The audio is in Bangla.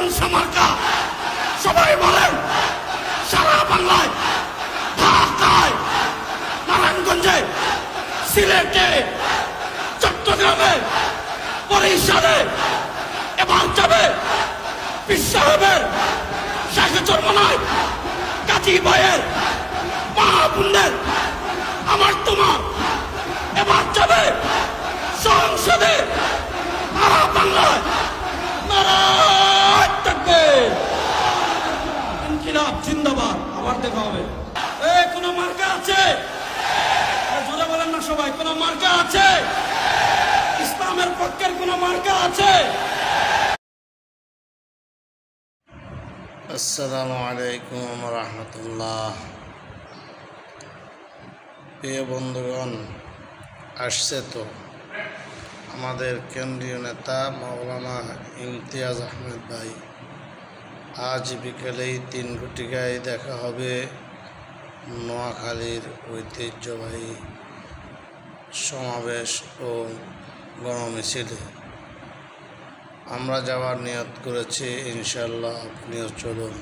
মীমাংসা মার্কা সবাই বলেন সারা বাংলায়, ঢাকায়, নারায়ণগঞ্জে, সিলেটে, চট্টগ্রামে, বরিশালে এবার যাবে পীর সাহেবের, শেখ চরমনায়, কাজী ভাইয়ের, মা বোনদের, আমার তোমার এবার যাবে সংসদে, সারা বাংলায়। নারায়ণ তাকবীর, ইনকিলাব জিন্দাবাদ। আবার দেখা হবে। কোনো মার্কা আছে? জোরে বলেন না সবাই, কোনো মার্কা আছে? ইসলামের পক্ষের কোনো মার্কা আছে? আসসালামু আলাইকুম রহমতুল্লাহ। প্রিয় বন্ধুগণ, আসছে তো আমাদের কেন্দ্রীয় নেতা মাওলানা ইমতিয়াজ আহমেদ ভাই। আজ বিকেলেই 3 ঘটিকায় দেখা হবে নোয়াখালীর ঐতিহ্যবাহী সমাবেশ ও গণমিছিলে। আমরা যাওয়ার নিয়ত করেছি, ইনশাল্লাহ আপনিও চলুন।